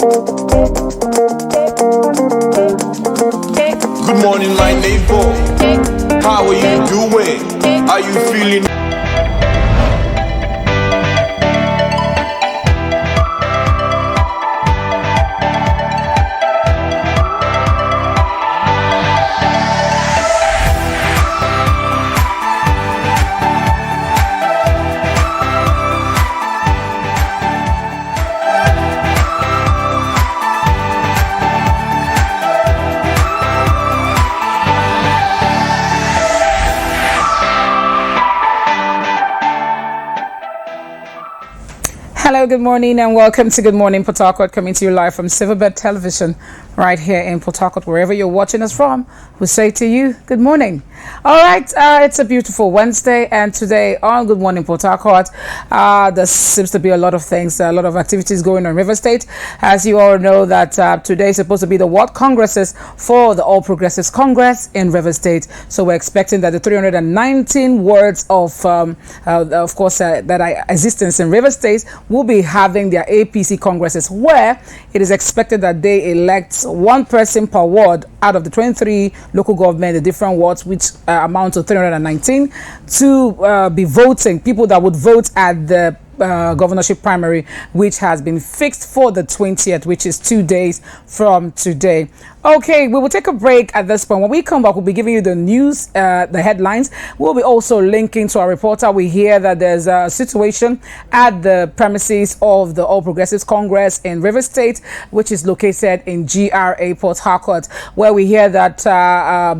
Good morning, my neighbor. How are you doing? Are you feeling? Hello, good morning, and welcome to Good Morning Port Harcourt, coming to you live from Silverbird Television, right here in Port Harcourt. Wherever you're watching us from, we say to you, good morning. All right, it's a beautiful Wednesday, and today on Good Morning Port Harcourt, there seems to be a lot of things, a lot of activities going on in River State. As you all know, that today is supposed to be the World Congresses for the All Progressives Congress in River State. So we're expecting that the 319 wards of course, that are existence in River State will be having their APC Congresses, where it is expected that they elect one person per ward out of the 23 local government, the different wards, which amount to 319, to be voting, people that would vote at the governorship primary, which has been fixed for the 20th, which is 2 days from today. Okay, we will take a break at this point. When we come back, we'll be giving you the news, the headlines. We'll be also linking to our reporter. We hear that there's a situation at the premises of the All Progressives Congress in River State, which is located in GRA Port Harcourt, where we hear that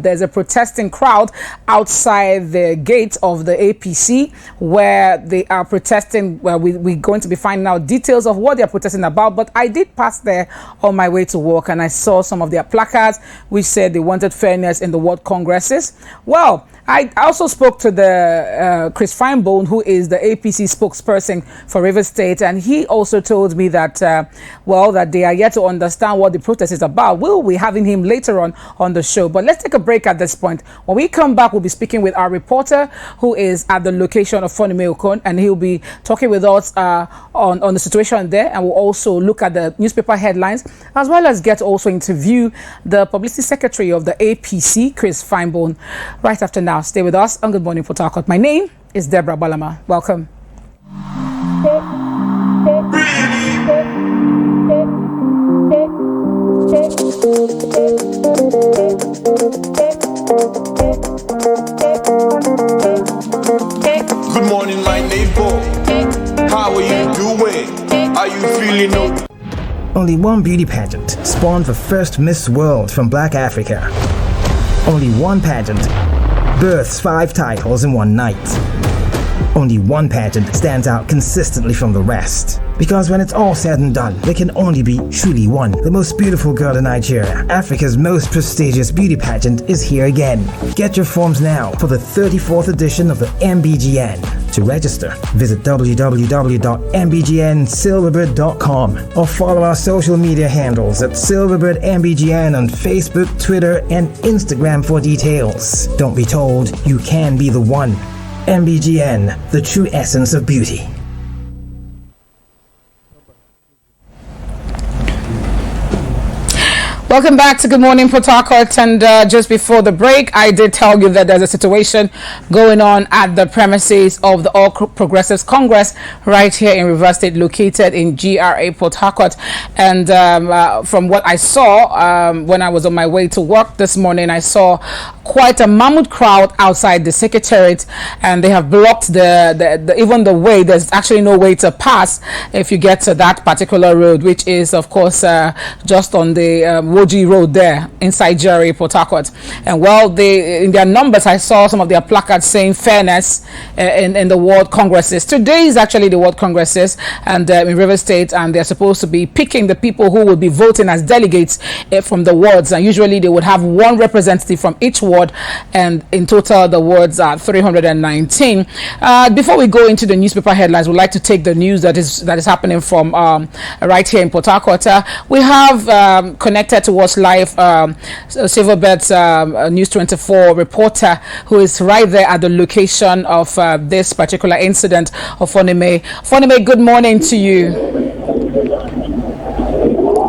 there's a protesting crowd outside the gate of the APC, where they are protesting. Well, we're going to be finding out details of what they're protesting about. But I did pass there on my way to work, and I saw some of their placards which said they wanted fairness in the World Congresses. Well, I also spoke to the Chris Finebone, who is the APC spokesperson for River State, and he also told me that that they are yet to understand what the protest is about. We'll be having him later on the show, but let's take a break at this point. When we come back, we'll be speaking with our reporter who is at the location of Ofonime Okon, and he'll be talking with us on the situation there, and we'll also look at the newspaper headlines, as well as get also interview the Publicity Secretary of the APC, Chris Finebone, right after now. Stay with us on Good Morning Port Harcourt. My name is Deborah Balama. Welcome. Good morning, my neighbor. How are you doing? Are you feeling okay? Only one beauty pageant spawned the first Miss World from Black Africa. Only one pageant births 5 titles in one night. Only one pageant stands out consistently from the rest. Because when it's all said and done, there can only be truly one. The most beautiful girl in Nigeria, Africa's most prestigious beauty pageant, is here again. Get your forms now for the 34th edition of the MBGN. To register, visit www.mbgnsilverbird.com or follow our social media handles at Silverbird MBGN on Facebook, Twitter, and Instagram for details. Don't be told, you can be the one. MBGN, the true essence of beauty. Welcome back to Good Morning Port Harcourt, and just before the break, I did tell you that there's a situation going on at the premises of the All Progressives Congress right here in River State, located in GRA Port Harcourt. And from what I saw when I was on my way to work this morning, I saw quite a mammoth crowd outside the Secretariat, and they have blocked even the way. There's actually no way to pass if you get to that particular road, which is of course just on the Woji Road there inside GRA Port Harcourt. And well, in their numbers, I saw some of their placards saying fairness in the World Congresses. Today is actually the World Congresses, and in River State, and they're supposed to be picking the people who will be voting as delegates from the wards, and usually they would have one representative from each ward, and in total the wards are 319. Before we go into the newspaper headlines, we'd like to take the news that is happening from right here in Port Harcourt. We have connected to us live Silverbird's News 24 reporter, who is right there at the location of this particular incident of Ofonime. Ofonime, good morning to you.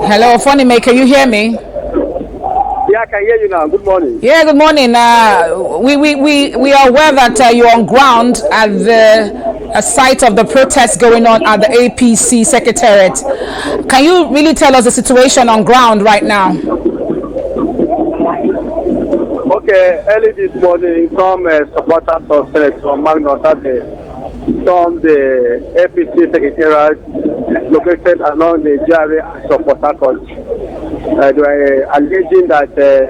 Hello, Ofonime, can you hear me? Yeah, I can hear you now. Good morning. Yeah, good morning. We are aware that you're on ground at the site of the protest going on at the APC Secretariat. Can you really tell us the situation on ground right now? Okay, early this morning, some supporters of Senator Magnus Abe stormed the APC Secretariat located along the GRA of Port Harcourt. They were alleging that the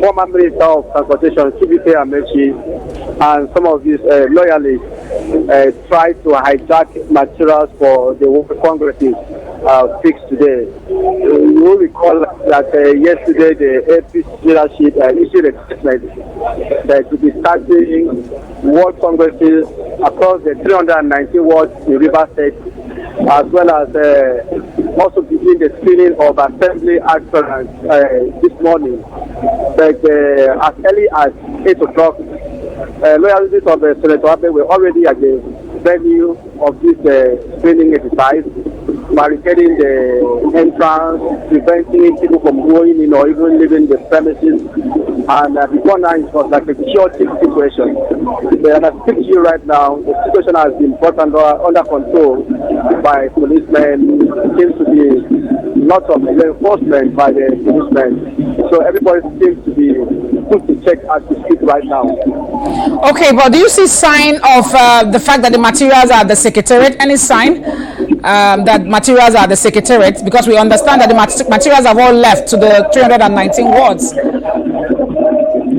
former Minister of Transportation, CBK Amechi, and some of his loyalists tried to hijack materials for the World Congresses fixed today. You will recall that yesterday the APC leadership issued a statement that to be starting World Congresses across the 390 wards in River State, as well as also begin the screening of assembly aspirants this morning. But as early as 8 o'clock, loyalists of Senator Abe were already at the venue of this screening exercise, barricading the entrance, preventing people from going in or even leaving the premises. And before now, it was like a chaotic situation. But as I speak to you right now, the situation has been brought under control by policemen. It seems to be lots of enforcement by the policemen. So everybody seems to be put to check as we speak right now. Okay, but do you see sign of the fact that the materials are at the Secretariat? Any sign that materials are at the Secretariat? Because we understand that the materials have all left to the 319 wards.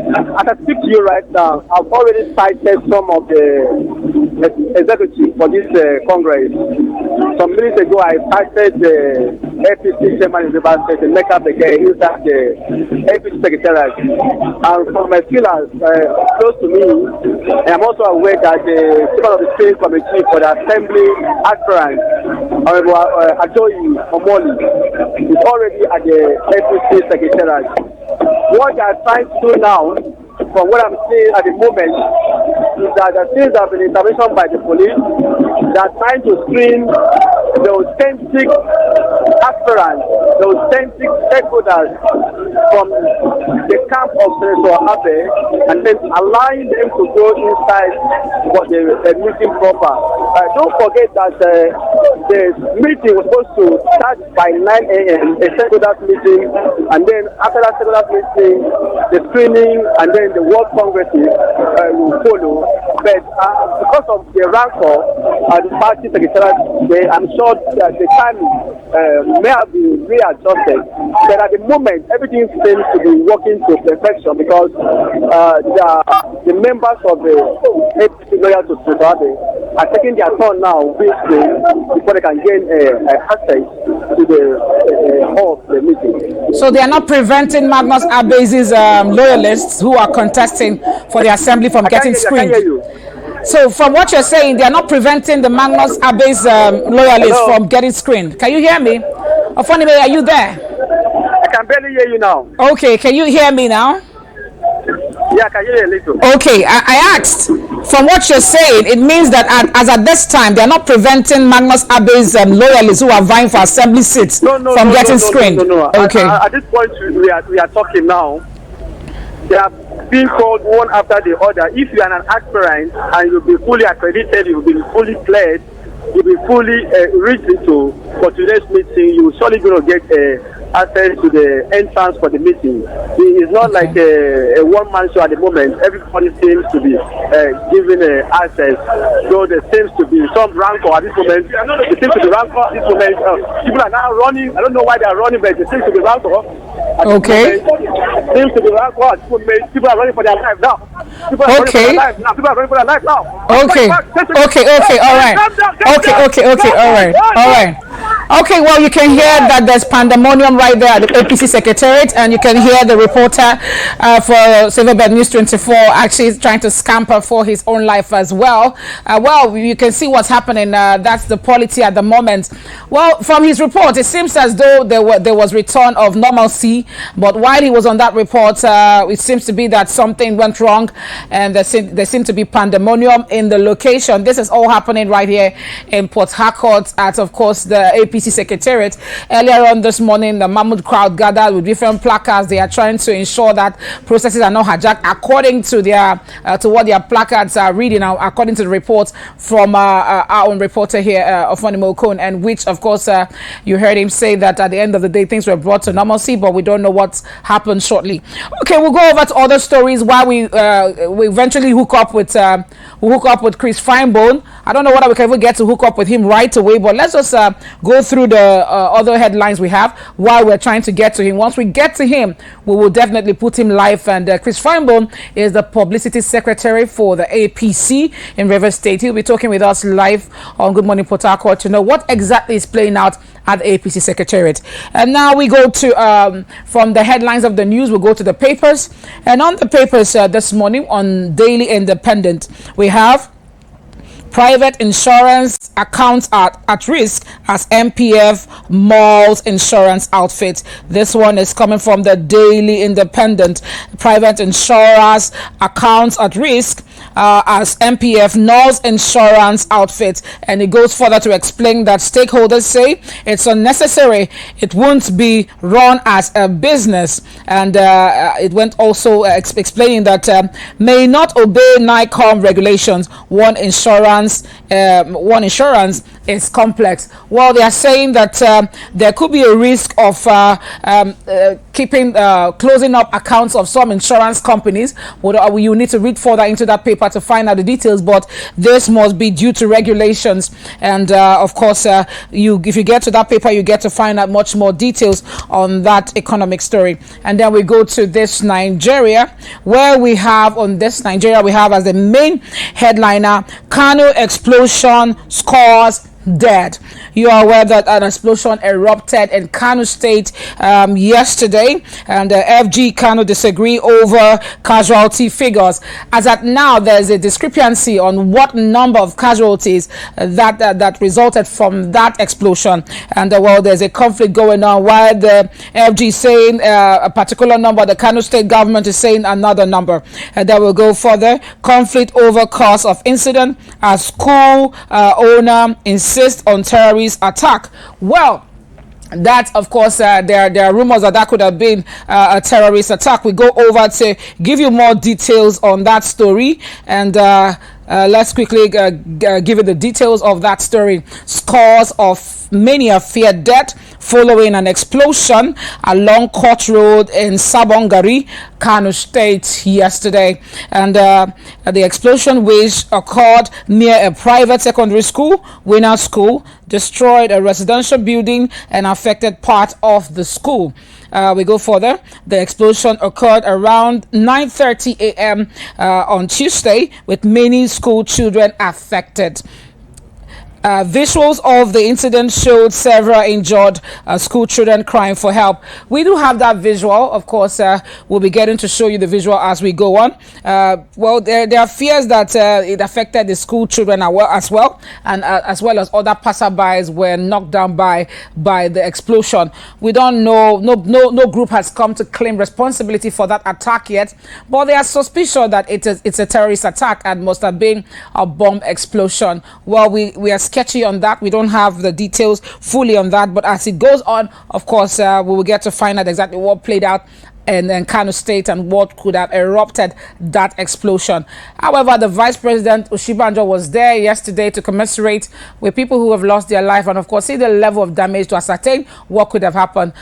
As I speak to you right now, I've already cited some of the executives for this Congress. Some minutes ago, I cited the APC chairman in River State, the Mecca Brigade, inside the APC Secretariat. And from my feelers close to me, I'm also aware that the chairman of the State Committee for the Assembly aspirant, Honorable Ajoyi Omoli, is already at the APC Secretariat. What they are trying to do now, from what I'm seeing at the moment, is that there seems to have been intervention by the police. They are trying to screen the authentic aspirants, the authentic stakeholders from the camp of Senator Abe, and then allowing them to go inside for the meeting proper. Don't forget that the meeting was supposed to start by 9 a.m., a stakeholders meeting, and then after that stakeholders meeting, the screening, and then the World Congresses will follow. But because of the rancor the party secretariat, I'm sure that the time may have been readjusted. But at the moment, everything seems to be working to perfection because the members of the APC loyal to Zimbabwe are taking their turn now before they can gain access to the hall of the meeting. So they are not preventing Magnus Abe's loyalists who are contesting for the assembly from getting screened. So from what you're saying, they are not preventing the Magnus Abe's loyalists from getting screened. Can you hear me? Ofonime, are you there? I can barely hear you now. Okay, can you hear me now? Yeah, I can hear you a little. Okay, I asked, from what you're saying, it means that as at this time, they are not preventing Magnus Abe's loyalists who are vying for assembly seats from getting screened. No. Okay. At this point, we are talking now. They are being called one after the other. If you are an aspirant and you'll be fully accredited, you'll be fully cleared, you'll be fully ready for today's meeting, you're surely going to get access to the entrance for the meeting. It's not like a one-man show at the moment. Everybody seems to be given access. So there seems to be some rancor at this moment. There seems to be rancor at this moment. People are now running. I don't know why they are running, but there seems to be rancor. Okay. Seems to be rancor at this moment. People are running for their life now. People are running for their life now. People are running for their life now. Okay. All right. All right. Okay, well, you can hear that there's pandemonium right there at the APC Secretariat, and you can hear the reporter for Silverbird News 24 actually trying to scamper for his own life as well. Well, you can see what's happening. That's the polity at the moment. Well, from his report, it seems as though there was return of normalcy, but while he was on that report, it seems to be that something went wrong, and there seemed to be pandemonium in the location. This is all happening right here in Port Harcourt at, of course, the APC APC Secretariat. Earlier on this morning, the mammoth crowd gathered with different placards. They are trying to ensure that processes are not hijacked according to their to what their placards are reading, according to the reports from our own reporter here, Ofonime Okon, and which, of course, you heard him say that at the end of the day, things were brought to normalcy, but we don't know what's happened shortly. Okay, we'll go over to other stories while we eventually hook up with Chris Finebone. I don't know whether we can even get to hook up with him right away, but let's just go through the other headlines we have while we're trying to get to him. Once we get to him, we will definitely put him live. And Chris Finebone is the Publicity Secretary for the APC in Rivers State. He'll be talking with us live on Good Morning Port Harcourt to know what exactly is playing out at the APC Secretariat. And now we go to from the headlines of the news, we'll go to the papers. And on the papers this morning on Daily Independent, we have private insurance accounts at risk as MPF mauls insurance outfit. This one is coming from the Daily Independent. Private insurers accounts at risk as MPF mauls insurance outfit. And it goes further to explain that stakeholders say it's unnecessary. It won't be run as a business. And it went also explaining that may not obey NICOM regulations. One insurance is complex. Well, they are saying that there could be a risk of closing up accounts of some insurance companies. You need to read further into that paper to find out the details, but this must be due to regulations. And of course, if you get to that paper, you get to find out much more details on that economic story. And then we go to this Nigeria, where we have as the main headliner, Kano explosion scores dead. You are aware that an explosion erupted in Kano State yesterday, and FG Kano disagree over casualty figures. As at now, there's a discrepancy on what number of casualties that resulted from that explosion, and there's a conflict going on. While the FG saying a particular number, the Kano State government is saying another number. That will go further. Conflict over cause of incident as school owner insists on terrorist attack. Well, that, of course, there are rumors that could have been a terrorist attack. We go over to give you more details on that story, and let's quickly give you the details of that story. Scores of many have feared death following an explosion along Court Road in Sabongari, Kano State yesterday. And the explosion, which occurred near a private secondary school, Winner School, destroyed a residential building and affected part of the school. We go further. The explosion occurred around 9:30 a.m. On Tuesday, with many school children affected. Visuals of the incident showed several injured school children crying for help. We do have that visual. Of course, we'll be getting to show you the visual as we go on. There are fears that it affected the school children as well, and as well as other passerbys were knocked down by the explosion. We don't know. No group has come to claim responsibility for that attack yet, but they are suspicious that it's a terrorist attack and must have been a bomb explosion. Well, we are sketchy on that. We don't have the details fully on that, but as it goes on, of course, we will get to find out exactly what played out in Kano State and what could have erupted that explosion. However, the Vice President Oshibanjo was there yesterday to commiserate with people who have lost their life and, of course, see the level of damage to ascertain what could have happened.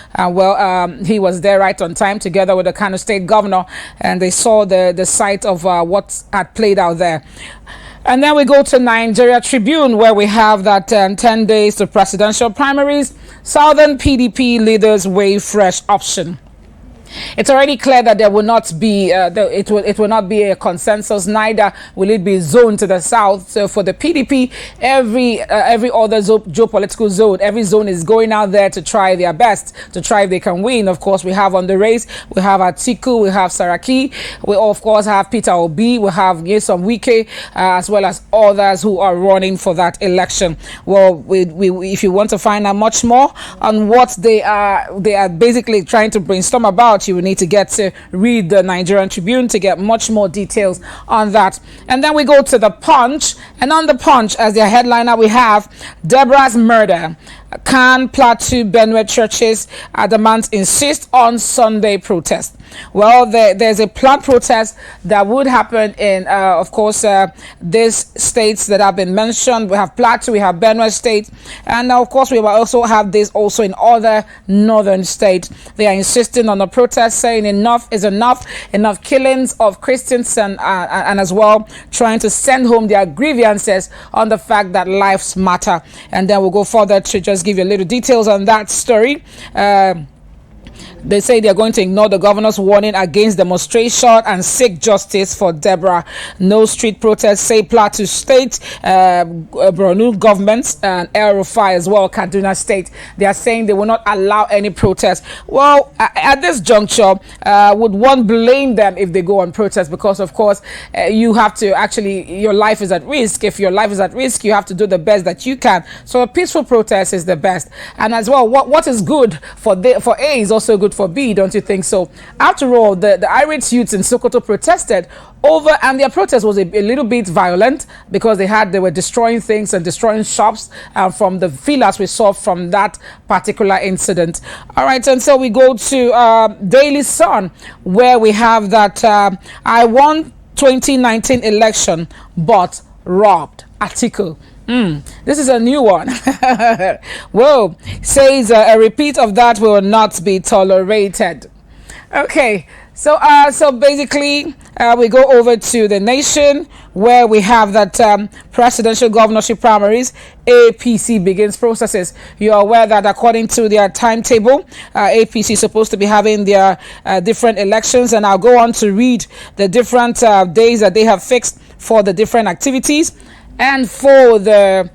He was there right on time together with the Kano State governor, and they saw the site of what had played out there. And then we go to Nigeria Tribune, where we have that 10 days to presidential primaries. Southern PDP leaders weigh fresh option. It's already clear that there will not be it will not be a consensus. Neither will it be zoned to the south. So for the PDP, every other geopolitical zone, every zone is going out there to try their best to try if they can win. Of course, we have on the race, we have Atiku, we have Saraki, we of course have Peter Obi, we have Nyesom Wike, as well as others who are running for that election. Well, if you want to find out much more on what they are basically trying to brainstorm about, you will need to get to read the Nigerian Tribune to get much more details on that. And then we go to the Punch, and on the Punch, as their headliner, we have Deborah's murder. Can Plateau Benue churches adamant insist on Sunday protest? Well, there's a planned protest that would happen in, of course, these states that have been mentioned. We have Plateau, we have Benue State, and of course we will also have this also in other northern states. They are insisting on a protest, saying enough is enough killings of Christians, and as well trying to send home their grievances on the fact that lives matter. And then we'll go further to just give you a little details on that story. They say they're going to ignore the governor's warning against demonstration and seek justice for Deborah. No street protests, say Plateau State, Borno government, and El Rufai as well, Kaduna State. They are saying they will not allow any protest. Well, at this juncture, would one blame them if they go on protest? Because, of course, you have to actually, your life is at risk. If your life is at risk, you have to do the best that you can. So a peaceful protest is the best. And as well, what is good for A is also good for B, don't you think so? After all, the irate youths in Sokoto protested over, and their protest was a little bit violent because they were destroying things and destroying shops from the feelers we saw from that particular incident. All right, and so we go to Daily Sun, where we have that I won 2019 election but robbed article. This is a new one. Whoa, says a repeat of that will not be tolerated. Okay, so basically we go over to The Nation, where we have that presidential governorship primaries, APC begins processes. You are aware that according to their timetable, APC is supposed to be having their different elections, and I'll go on to read the different days that they have fixed for the different activities. And for the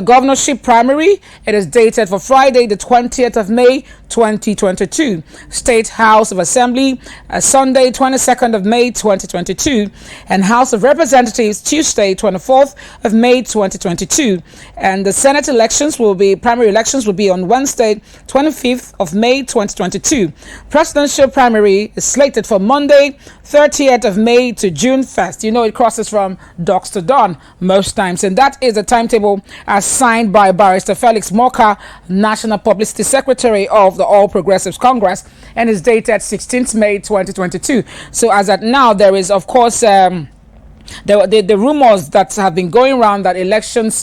governorship primary, it is dated for Friday, the 20th of May, 2022. State House of Assembly, Sunday, 22nd of May, 2022. And House of Representatives, Tuesday, 24th of May, 2022. And the Senate primary elections will be on Wednesday, 25th of May, 2022. Presidential primary is slated for Monday, 30th of May to June 1st. You know, it crosses from dusk to dawn most times. And that is the timetable as signed by Barrister Felix Moka, National Publicity Secretary of the All Progressives Congress, and is dated 16th May 2022. So as at now, there is, of course, the rumors that have been going around that elections,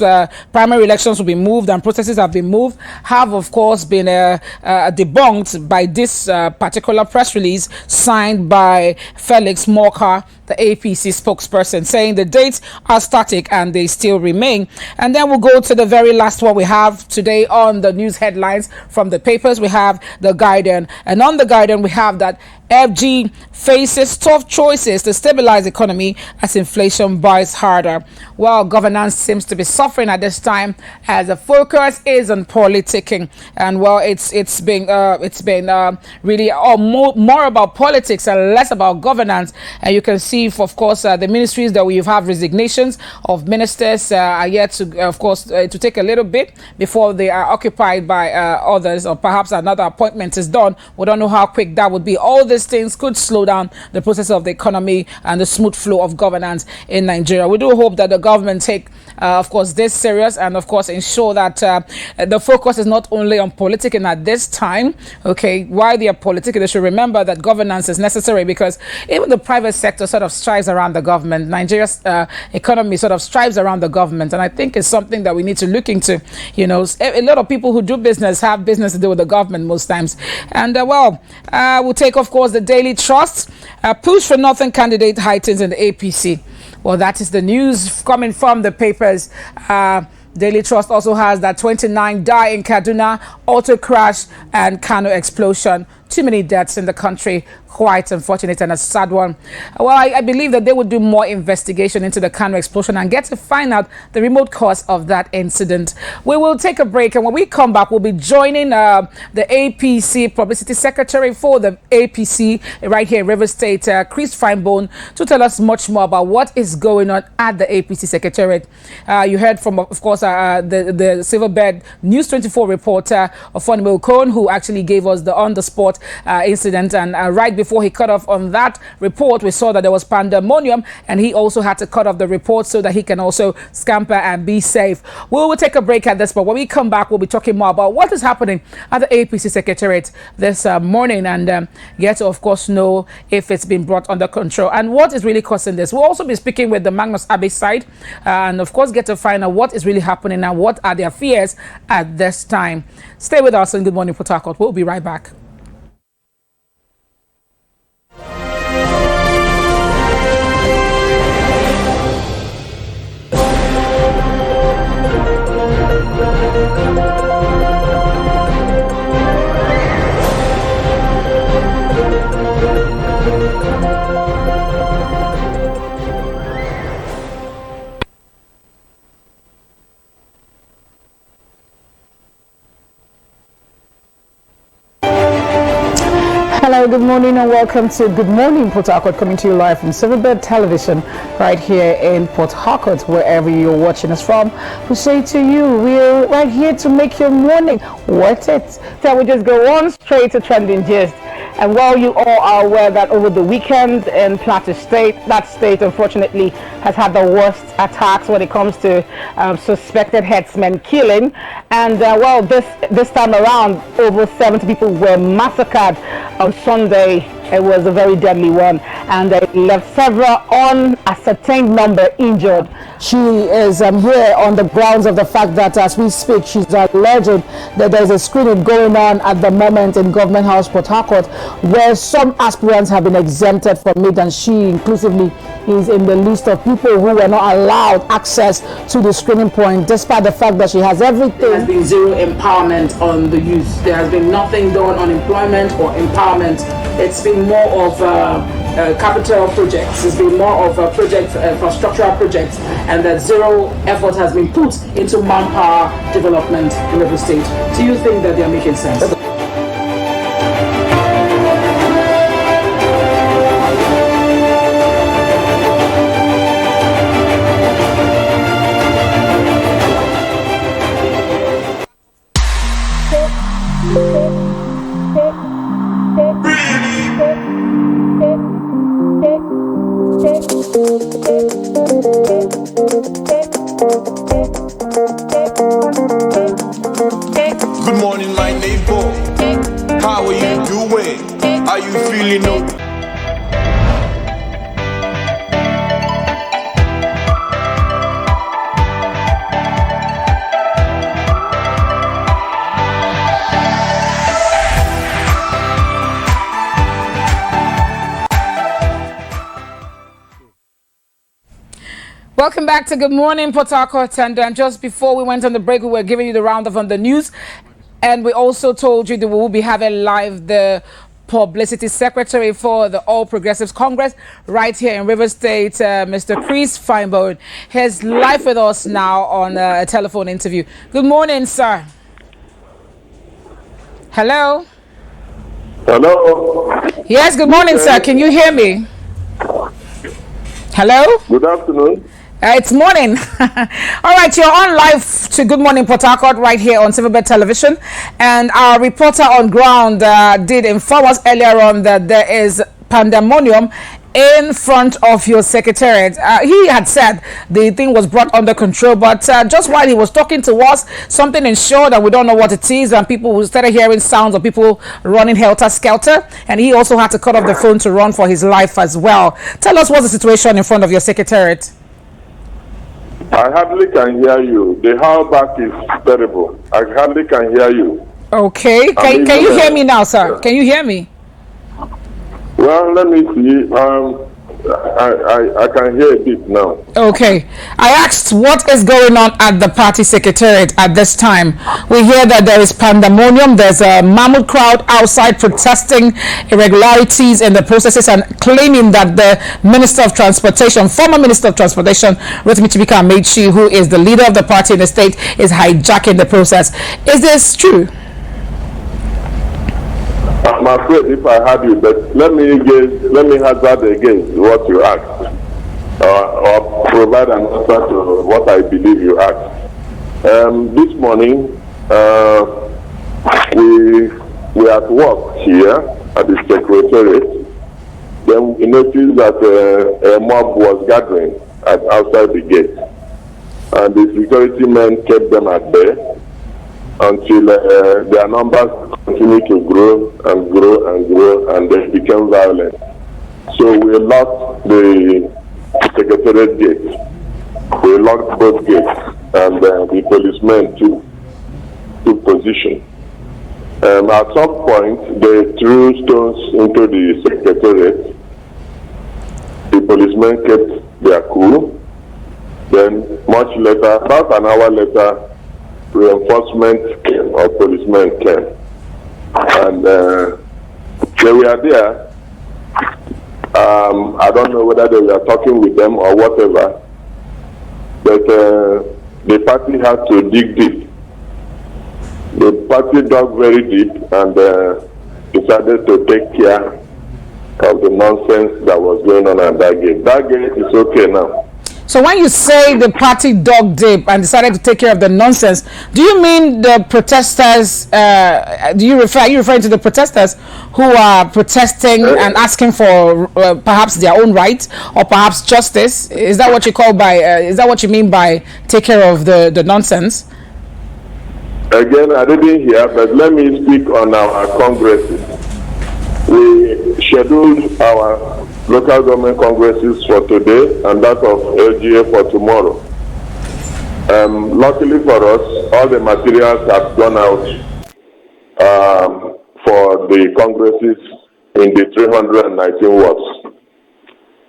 primary elections will be moved and processes have been moved, have of course been debunked by this particular press release signed by Felix Moka, the APC spokesperson, saying the dates are static and they still remain. And then we'll go to the very last one we have today on the news headlines from the papers. We have the Guardian, and on the Guardian we have that FG faces tough choices to stabilize the economy as inflation bites harder. Well, governance seems to be suffering at this time as the focus is on politicking, and well, it's been really more about politics and less about governance. And you can see, of course, the ministries that we have resignations of ministers are yet to, of course, to take a little bit before they are occupied by others, or perhaps another appointment is done. We don't know how quick that would be. All these things could slow down the process of the economy and the smooth flow of governance in Nigeria. We do hope that the government take, of course, this serious, and of course ensure that the focus is not only on politicking at this time. Okay, while they are politicking, they should remember that governance is necessary, because even the private sector sort of strives around the government. Nigeria's economy sort of strives around the government, and I think it's something that we need to look into. You know, a lot of people who do business have business to do with the government most times. And we'll take, of course, the Daily Trust. Push for Northern candidate heightens in the APC. Well, that is the news coming from the papers. Daily Trust also has that 29 die in Kaduna auto crash and Kano explosion. Too many deaths in the country. Quite unfortunate and a sad one. Well, I believe that they would do more investigation into the Kano explosion and get to find out the remote cause of that incident. We will take a break, and when we come back, we'll be joining the APC Publicity Secretary for the APC right here in River State, Chris Finebone, to tell us much more about what is going on at the APC Secretariat. You heard from, of course, the Silverbird News 24 reporter, Ofonime Okon, who actually gave us the on-the-spot Harcourt incident. And right before he cut off on that report, we saw that there was pandemonium, and he also had to cut off the report so that he can also scamper and be safe. We will take a break at this, but when we come back, we'll be talking more about what is happening at the APC Secretariat this morning, and get to, of course, know if it's been brought under control and what is really causing this. We'll also be speaking with the Magnus Abe side, and of course get to find out what is really happening and what are their fears at this time. Stay with us on Good Morning Port Harcourt. We'll be right back. Hello, good morning and welcome to Good Morning Port Harcourt, coming to you live from Silverbird Television right here in Port Harcourt, wherever you're watching us from. We say to you, we're right here to make your morning worth it. So we just go on straight to trending gist. And while you all are aware that over the weekend in Plateau State, that state unfortunately has had the worst attacks when it comes to suspected herdsmen killing. And well, this time around, over 70 people were massacred on Sunday. It was a very deadly one, and it left several unascertained number injured. She is here on the grounds of the fact that as we speak, she's alleging that there's a screening going on at the moment in Government House, Port Harcourt, where some aspirants have been exempted from it, and she inclusively is in the list of people who were not allowed access to the screening point, despite the fact that she has everything. There has been zero empowerment on the youth. There has been nothing done on employment or empowerment. It's been more of capital projects. It's been more of a project, infrastructural projects, and that zero effort has been put into manpower development in every state. Do you think that they are making sense? Good morning, my neighbor. How are you doing? Are you feeling okay? Welcome back to Good Morning Port Harcourt, and just before we went on the break, we were giving you the roundup on the news, and we also told you that we will be having live the Publicity Secretary for the All Progressives Congress right here in River State, Mr. Chris Finebone. He's live with us now on a telephone interview. Good morning, sir. Hello? Hello? Yes, good morning, sir. Can you hear me? Hello? Good afternoon. It's morning. All right, you're on live to Good Morning Port Harcourt right here on Silverbird Television, and our reporter on ground did inform us earlier on that there is pandemonium in front of your secretariat. He had said the thing was brought under control, but just while he was talking to us, something ensured that we don't know what it is, and people started hearing sounds of people running helter-skelter, and he also had to cut off the phone to run for his life as well. Tell us what's the situation in front of your secretariat. I hardly can hear you. The howlback is terrible. I hardly can hear you. Okay. Can you hear me now, sir? Yeah. Can you hear me? Well, let me see. I can hear a bit now. Okay. I asked what is going on at the party secretariat at this time. We hear that there is pandemonium. There's a mammoth crowd outside protesting irregularities in the processes and claiming that the Minister of Transportation, former Minister of Transportation, Rotimi Chibuike, who is the leader of the party in the state, is hijacking the process. Is this true? I'm afraid if I had you, but let me hazard again what you asked, or provide an answer to what I believe you asked. This morning, we were at work here at the Secretariat. Then we noticed that a mob was gathering outside the gate. And the security men kept them at bay until their numbers continued to grow and grow and grow, and they became violent. So we locked the Secretariat gate. We locked both gates, and the policemen took position. At some point, they threw stones into the Secretariat. The policemen kept their cool. Then, much later, about an hour later, reinforcement came, or policemen came. And they were there. I don't know whether they were talking with them or whatever, but the party had to dig deep. The party dug very deep and decided to take care of the nonsense that was going on at that gate. That gate is okay now. So when you say the party dug deep and decided to take care of the nonsense, do you mean the protesters? Are you referring to the protesters who are protesting and asking for perhaps their own rights or perhaps justice? Is that what you call by? Is that what you mean by take care of the nonsense? Again, I didn't hear, but let me speak on our congresses. We scheduled our local government congresses for today and that of LGA for tomorrow. Luckily for us, all the materials have gone out for the congresses in the 319 wards.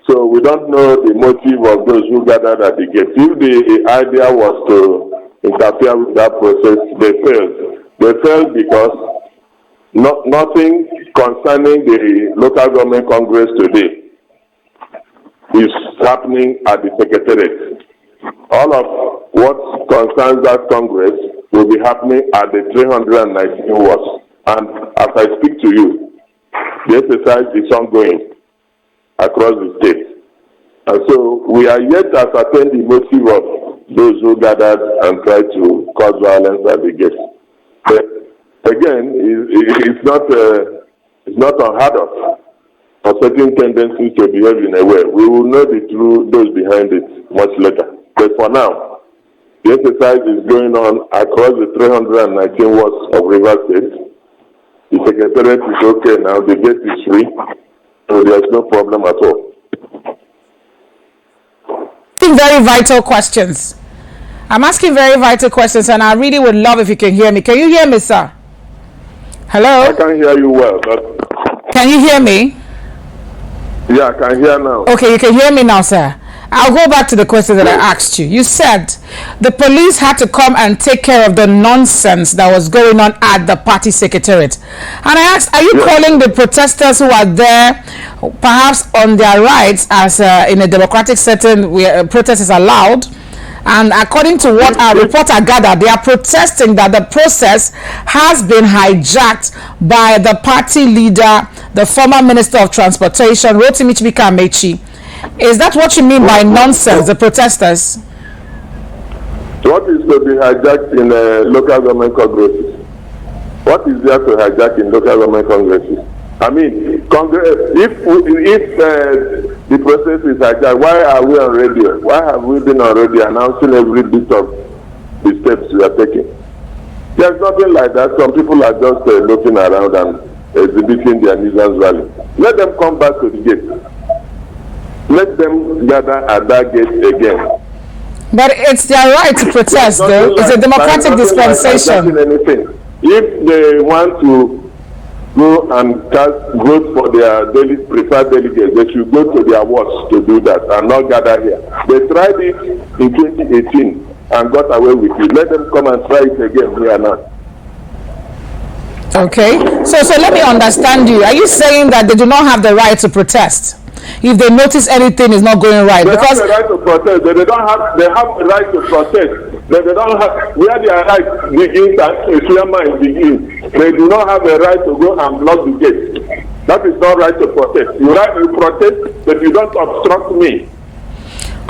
So we don't know the motive of those who gathered at the gate. If the idea was to interfere with that process, they failed. They failed because nothing concerning the local government congress today is happening at the Secretariat. All of what concerns that congress will be happening at the 319 wards. And as I speak to you, the exercise is ongoing across the state. And so we are yet to ascertain the motive of those who gathered and tried to cause violence at the gate. But again, it's not unheard of for certain tendencies to behave in a way. We will know the true those behind it much later. But for now, the exercise is going on across the 319 wards of Rivers State. The Secretariat is okay now. The gate is free, so there's no problem at all. Very vital questions. I'm asking very vital questions, and I really would love if you can hear me. Can you hear me, sir? Hello? I can hear you well. Can you hear me? Yeah, I can hear now. Okay, you can hear me now, sir. I'll go back to the question that I asked you. You said the police had to come and take care of the nonsense that was going on at the party secretariat. And I asked, are you calling the protesters who are there perhaps on their rights as in a democratic setting where protest is allowed? And according to what our reporter gathered, they are protesting that the process has been hijacked by the party leader, the former Minister of Transportation, Rotimi Amechi. Is that what you mean by nonsense, the protesters? What is to be hijacked in local government congresses? What is there to hijack in local government congresses? I mean, if the process is hijacked, why are we on radio? Why have we been on radio announcing every bit of the steps we are taking? There's nothing like that. Some people are just looking around and exhibiting their nuisance value. Let them come back to the gate. Let them gather at that gate again. But it's their right to protest, though. It's a democratic dispensation. If they want to go and cast vote for their preferred delegates, they should go to their wards to do that and not gather here. They tried it in 2018 and got away with it. Let them come and try it again here now. Okay. So let me understand you. Are you saying that they do not have the right to protest if they notice anything is not going right? They because have the right to protest. They have the right to protest. They don't have where their right begins and where mine begins. They do not have the right to go and block the gate. That is not right to protest. You protest, but you don't obstruct me.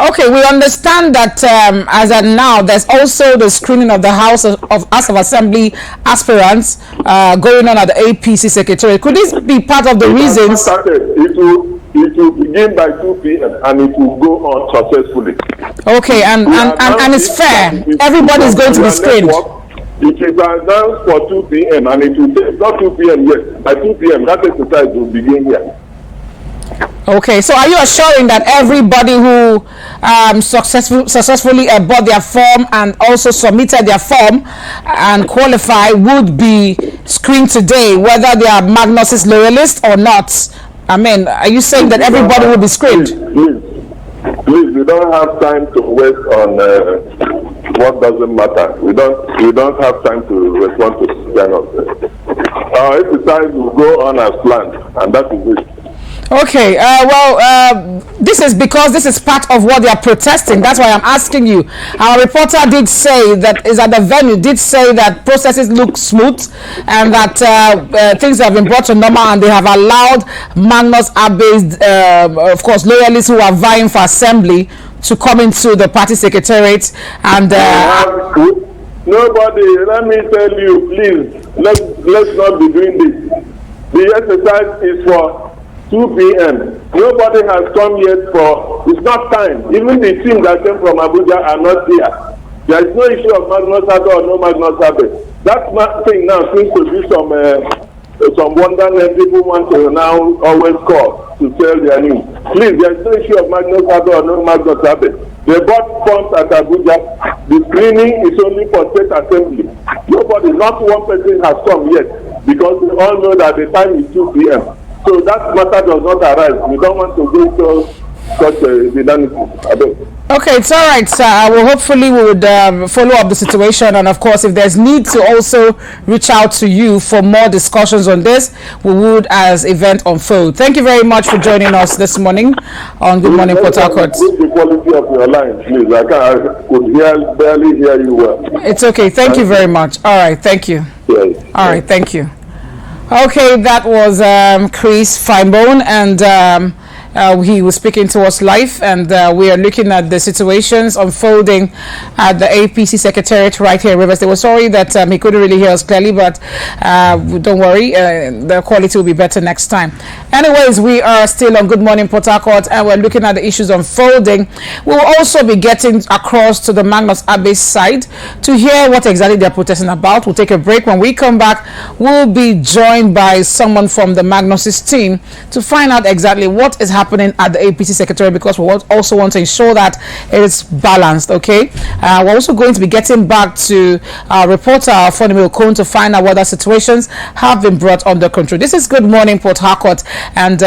Okay, we understand that as at now, there's also the screening of the House of Assembly aspirants going on at the APC Secretariat. Could this be part of the reasons? It will begin by 2 p.m. and it will go on successfully. Okay, and it's fair. Everybody is going to be screened. It is announced for 2 p.m. and it will take not 2 p.m. yet. By 2 p.m. that exercise will begin here. Okay, so are you assuring that everybody who successfully bought their form and also submitted their form and qualify would be screened today, whether they are Magnus's loyalists or not? I mean, are you saying that everybody will be screened? Please, we don't have time to waste on what doesn't matter. We don't have time to respond to this kind of thing. Our exercise will go on as planned, and that is it. Okay, this is because this is part of what they are protesting. That's why I'm asking you. Our reporter did say that is at the venue, did say that processes look smooth and that things have been brought to normal, and they have allowed Magnus Abe's, of course, loyalists who are vying for assembly to come into the party secretariat. And nobody, let me tell you, please, let's not be doing this. The exercise is for 2 p.m. Nobody has come yet it's not time. Even the team that came from Abuja are not here. There is no issue of Magnus Abe or no Magnus Abe. That thing now seems to be some wonderland people want to now always call to tell their news. Please, there is no issue of Magnus Abe or no Magnus Abe. They bought forms at Abuja. The screening is only for state assembly. Nobody, not one person has come yet, because we all know that the time is 2 p.m. So that matter does not arise. We don't want to go to such a dynamic. Okay, it's all right, sir. Hopefully we would follow up the situation, and of course, if there's need to also reach out to you for more discussions on this, we would as event unfold. Thank you very much for joining us this morning on Good Morning Port Harcourt. The quality of your line, please. I could barely hear you well. It's okay. Thank you very much. All right. Thank you. Yes. All right. Thank you. Okay, that was Chris Finebone, and he was speaking to us live, and we are looking at the situations unfolding at the APC Secretariat right here in Rivers. They were sorry that he couldn't really hear us clearly, but don't worry, the quality will be better next time. Anyways, we are still on Good Morning Port Harcourt, and we're looking at the issues unfolding. We will also be getting across to the Magnus Abe side to hear what exactly they're protesting about. We'll take a break. When we come back, we'll be joined by someone from the Magnus's team to find out exactly what is happening at the APC Secretariat, because we also want to ensure that it is balanced. Okay, we're also going to be getting back to our reporter Ofonime Okon to find out whether situations have been brought under control. This is Good Morning Port Harcourt, and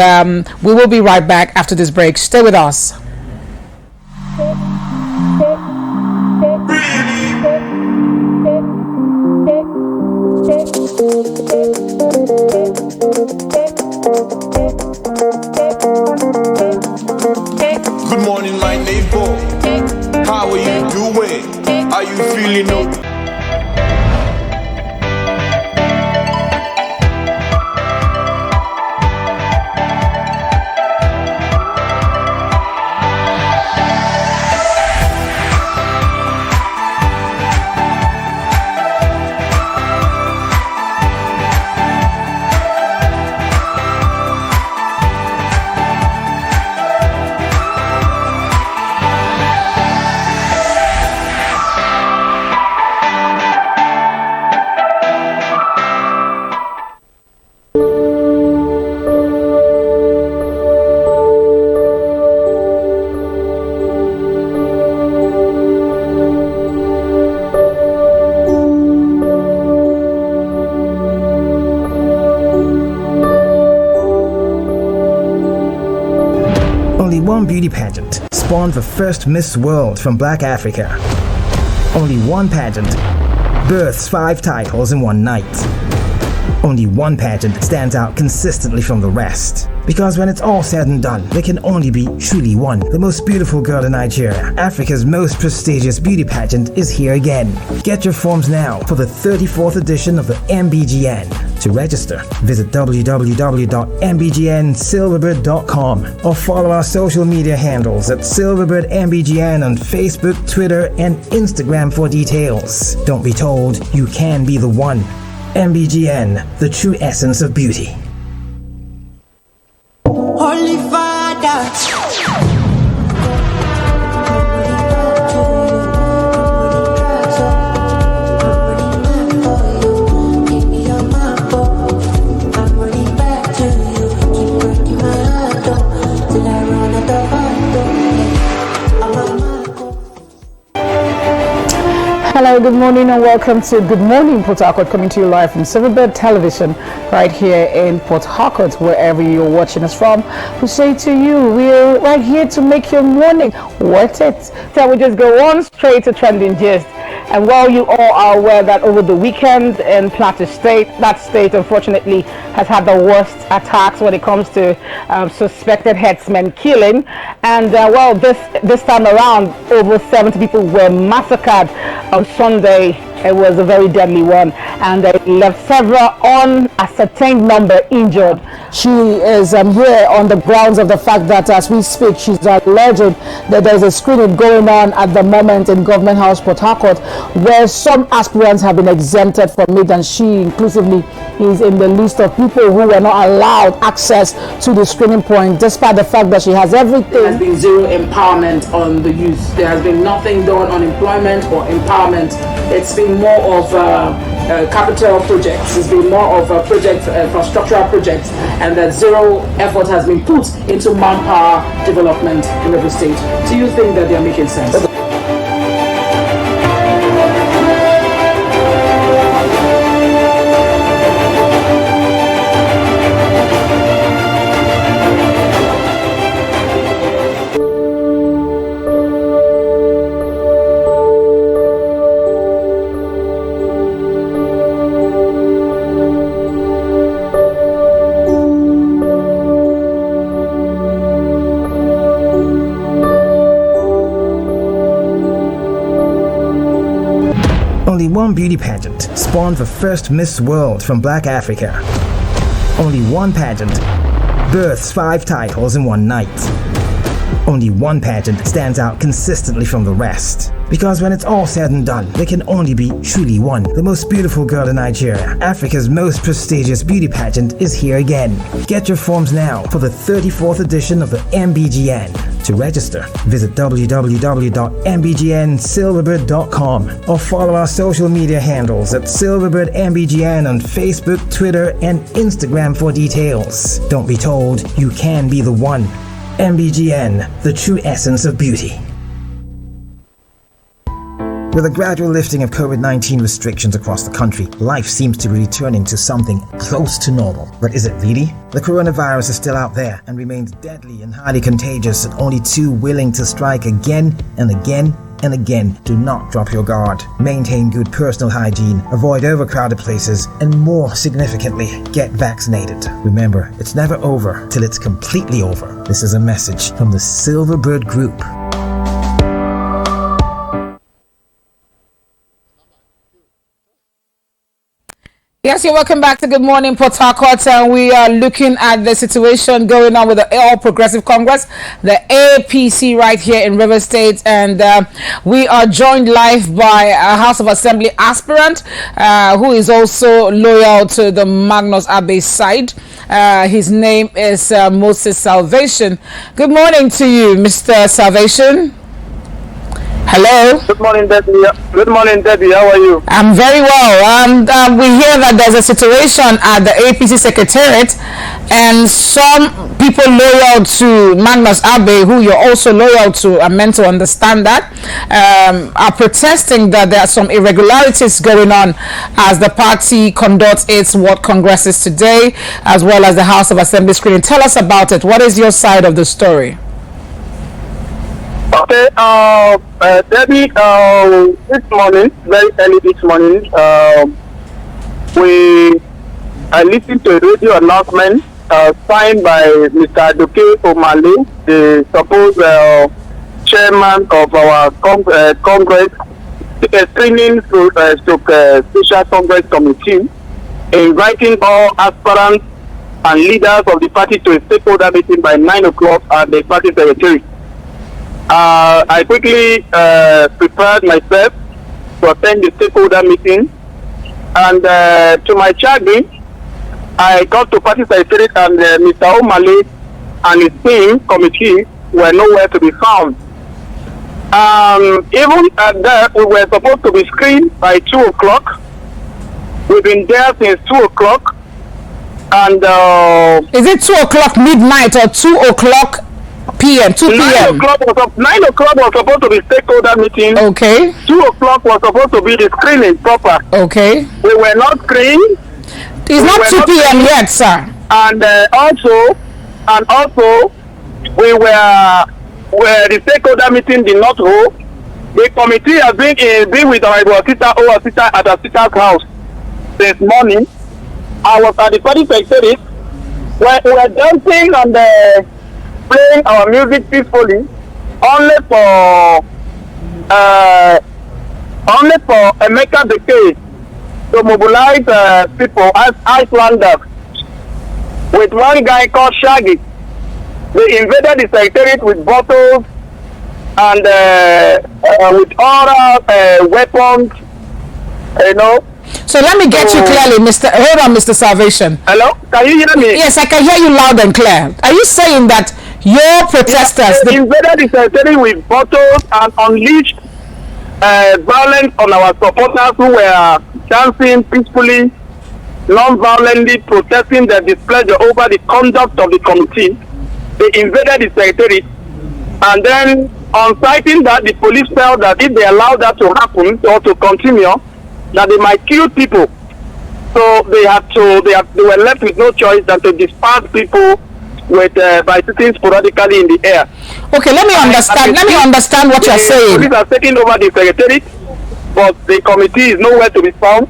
we will be right back after this break. Stay with us. Good morning, my neighbor. How are you doing? Are you feeling okay? One beauty pageant spawned the first Miss World from Black Africa. Only one pageant births 5 titles in one night. Only one pageant stands out consistently from the rest. Because when it's all said and done, there can only be truly one. The most beautiful girl in Nigeria, Africa's most prestigious beauty pageant, is here again. Get your forms now for the 34th edition of the MBGN. To register, visit www.mbgnsilverbird.com or follow our social media handles at Silverbird MBGN on Facebook, Twitter, and Instagram for details. Don't be told, you can be the one. MBGN, the true essence of beauty. Holy Father. Hello, good morning and welcome to Good Morning Port Harcourt, coming to you live from Silverbird Television right here in Port Harcourt, wherever you're watching us from. We say to you, we're right here to make your morning worth it. So we just go on straight to trending gist. And while you all are aware that over the weekend in Plateau State, that state unfortunately has had the worst attacks when it comes to suspected herdsmen killing. And well, this time around, over 70 people were massacred on Sunday. It was a very deadly one, and it left several unascertained number injured. She is here on the grounds of the fact that as we speak, she's alleging that there's a screening going on at the moment in Government House, Port Harcourt, where some aspirants have been exempted from it, and she inclusively is in the list of people who were not allowed access to the screening point, despite the fact that she has everything. There has been zero empowerment on the youth. There has been nothing done on employment or empowerment. It's been more of capital projects. It's been more of a project, infrastructural projects, and that zero effort has been put into manpower development in every state. Do you think that they are making sense? Only one beauty pageant spawned the first Miss World from Black Africa. Only one pageant births 5 titles in one night. Only one pageant stands out consistently from the rest. Because when it's all said and done, there can only be truly one. The most beautiful girl in Nigeria, Africa's most prestigious beauty pageant, is here again. Get your forms now for the 34th edition of the MBGN. To register, visit www.mbgnsilverbird.com or follow our social media handles at Silverbird MBGN on Facebook, Twitter, and Instagram for details. Don't be told, you can be the one. MBGN, the true essence of beauty. With a gradual lifting of COVID-19 restrictions across the country, life seems to be returning to something close to normal. But is it really? The coronavirus is still out there and remains deadly and highly contagious, and only too willing to strike again and again and again. Do not drop your guard. Maintain good personal hygiene, avoid overcrowded places, and more significantly, get vaccinated. Remember, it's never over till it's completely over. This is a message from the Silverbird Group. Yes, you're welcome back to Good Morning Port Harcourt, and we are looking at the situation going on with the All Progressive Congress, the APC, right here in River State, and we are joined live by a House of Assembly aspirant who is also loyal to the Magnus Abe side. His name is Moses Salvation. Good morning to you, Mr. Salvation. Hello. Good morning, Debbie. Good morning, Debbie. How are you? I'm very well. And we hear that there's a situation at the APC Secretariat, and some people loyal to Magnus Abe, who you're also loyal to, I'm meant to understand that, are protesting that there are some irregularities going on as the party conducts its World Congresses today, as well as the House of Assembly screening. Tell us about it. What is your side of the story? Okay, Debbie, this morning, very early this morning, we I listened to a radio announcement signed by Mr. Adoke Omale, the supposed chairman of our Congress, screening Special Congress Committee, inviting all aspirants and leaders of the party to a stakeholder meeting by 9 o'clock at the party secretary. I quickly prepared myself to attend the stakeholder meeting, and to my chagrin, I got to party secretary, and Mr. Omale and his team committee were nowhere to be found. Even at that, we were supposed to be screened by 2 o'clock. We've been there since 2 o'clock. And is it 2 o'clock midnight or 2 o'clock p.m.? 2 p.m. 9 o'clock was supposed to be stakeholder meeting. Okay. 2 o'clock was supposed to be the screening proper. Okay. We were not screened. It's not 2 p.m. yet, sir. And also, we were the stakeholder meeting did not hold. The committee has been with our Osita at our sister's house since morning. I was at the party secretary where we were dancing and playing our music peacefully, only for Emeka Beke to mobilize people as Icelanders with one guy called Shaggy. They invaded the secretariat with bottles and with other weapons, you know. So let me get you clearly, hold on, Mr. Salvation. Hello? Can you hear me? Yes, I can hear you loud and clear. Are you saying that your protesters... They invaded the secretariat with bottles and unleashed violence on our supporters who were dancing peacefully, non-violently protesting their displeasure over the conduct of the committee. They invaded the secretariat, and then on citing that, the police felt that if they allowed that to happen or to continue, that they might kill people. So they were left with no choice than to disperse people with by sitting sporadically in the air. Okay, let me understand what you're saying. The police are taking over the secretariat, but the committee is nowhere to be found.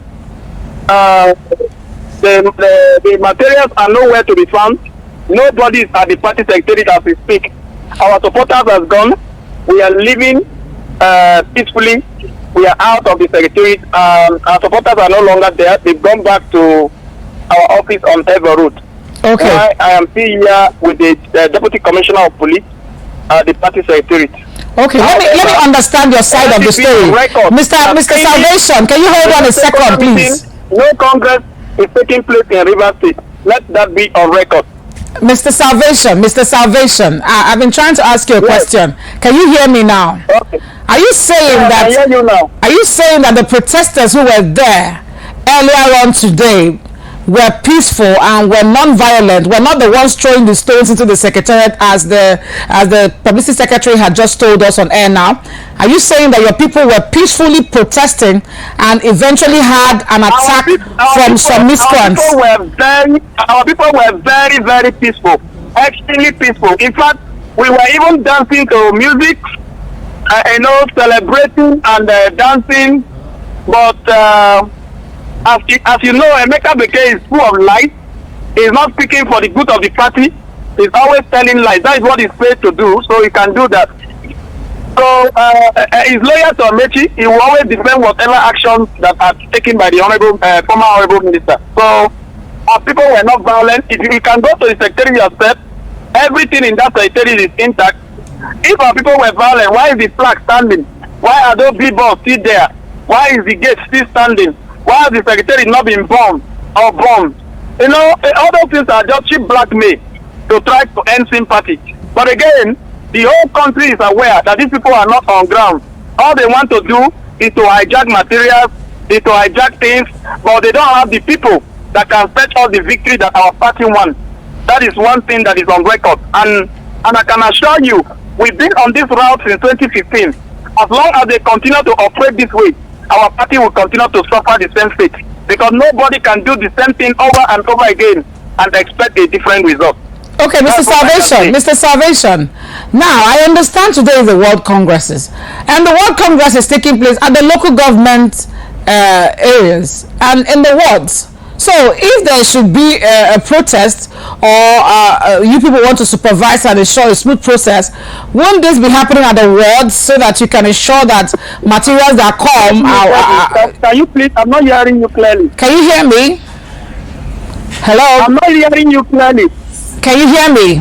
The materials are nowhere to be found. Nobody is at the party secretariat as we speak. Our supporters have gone. We are living peacefully. We are out of the secretariat. Our supporters are no longer there. They've gone back to our office on Ever Road. Okay. I am still here with the Deputy Commissioner of Police at the party secretariat. Okay, let me understand your side of the story. Mr. Salvation, can you hold on a second, please? No Congress is taking place in Rivers State. Let that be on record. Mr. Salvation, I've been trying to ask you a question. Can you hear me now? Okay. Are you saying that? I hear you now. Are you saying that the protesters who were there earlier on today were peaceful and were non-violent, were not the ones throwing the stones into the secretariat as the publicity secretary had just told us on air now? Are you saying that your people were peacefully protesting and eventually had an attack from some miscreants? Our people were very, very peaceful, extremely peaceful. In fact, we were even dancing to music, celebrating and dancing, but as you know, Emeka Beke is full of lies. He's not speaking for the good of the party. He's always telling lies. That is what he's paid to do, so he can do that. So he's loyal to Amechi. He will always defend whatever actions that are taken by the former honorable minister. So our people were not violent. If you can go to the secretary yourself, everything in that secretary is intact. If our people were violent, why is the flag standing? Why are those billboards still there? Why is the gate still standing? Why has the secretary not been bombed or bombed? You know, all those things are just cheap blackmail to try to end sympathy. But again, the whole country is aware that these people are not on ground. All they want to do is to hijack materials, is to hijack things, but they don't have the people that can fetch all the victory that our party wants. That is one thing that is on record. And I can assure you, we've been on this route since 2015. As long as they continue to operate this way, our party will continue to suffer the same fate, because nobody can do the same thing over and over again and expect a different result. Okay, Mr. Salvation. Now, I understand today is the World Congresses, and the World Congress is taking place at the local government areas and in the wards. So if there should be a protest, or you people want to supervise and ensure a smooth process, won't this be happening at the wards so that you can ensure that materials that come are... Can you please? I'm not hearing you clearly. Can you hear me? Hello? I'm not hearing you clearly. Can you hear me?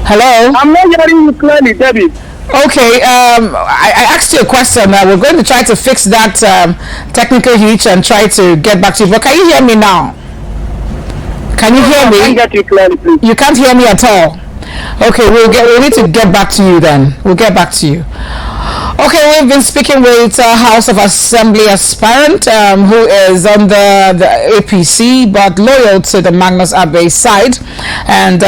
Hello? I'm not hearing you clearly, David. Okay, I asked you a question. We're going to try to fix that technical hitch and try to get back to you. But can you hear me now? Can you hear me? I can't get you clearly, please. You can't hear me at all. Okay, we need to get back to you then. We'll get back to you. Okay, we've been speaking with House of Assembly aspirant who is on the APC but loyal to the Magnus Abe side, and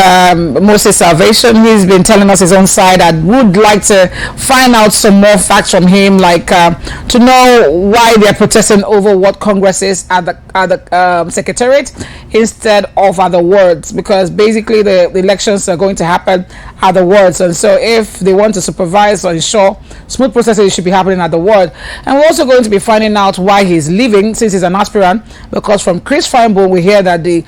Moses Salvation. He's been telling us his own side. I would like to find out some more facts from him, like to know why they're protesting over what Congress is at the Secretariat instead of at the wards, because basically the elections are going to happen at the wards, and so if they want to supervise or ensure smooth processes, it should be happening at the ward. And we're also going to be finding out why he's leaving, since he's an aspirant, because from Chris Finebone we hear that the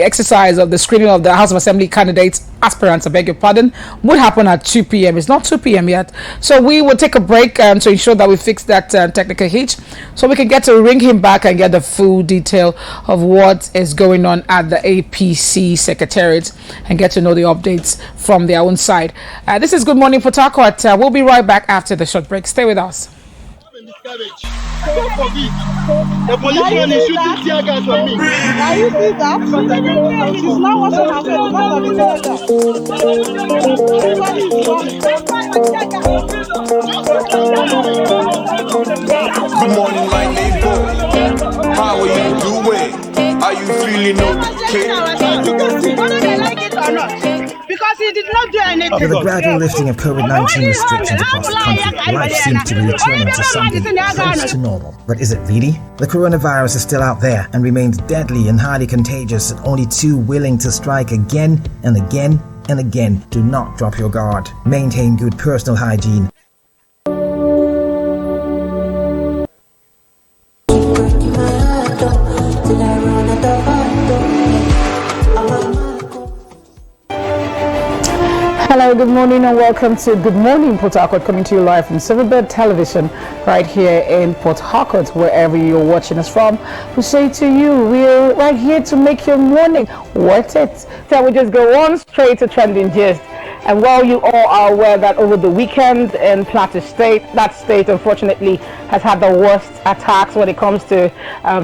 exercise of the screening of the House of Assembly candidates, aspirants, I beg your pardon, would happen at 2 p.m. It's not 2 p.m. yet, so we will take a break to ensure that we fix that technical hitch, so we can get to ring him back and get the full detail of what is going on at the APC Secretariat and get to know the updates from their own side. This is Good Morning Port Harcourt. We'll be right back after the short break. Stay with us. The policeman is shooting teargas on me. Can you see that? She's not washing her face Good morning, my neighbor. How are you doing? Are you feeling okay? Whether they like it or not. Because he did not do anything. With the gradual lifting of COVID-19 restrictions across the country, life seems to be returning to something close to normal. But is it really? The coronavirus is still out there and remains deadly and highly contagious, and only too willing to strike again and again and again. Do not drop your guard. Maintain good personal hygiene. Hello, good morning and welcome to Good Morning Port Harcourt, coming to you live from Silverbird Television right here in Port Harcourt, wherever you're watching us from. We say to you, we're right here to make your morning worth it. So we just go on straight to trending gist. And while you all are aware that over the weekend in Plateau State, that state unfortunately has had the worst attacks when it comes to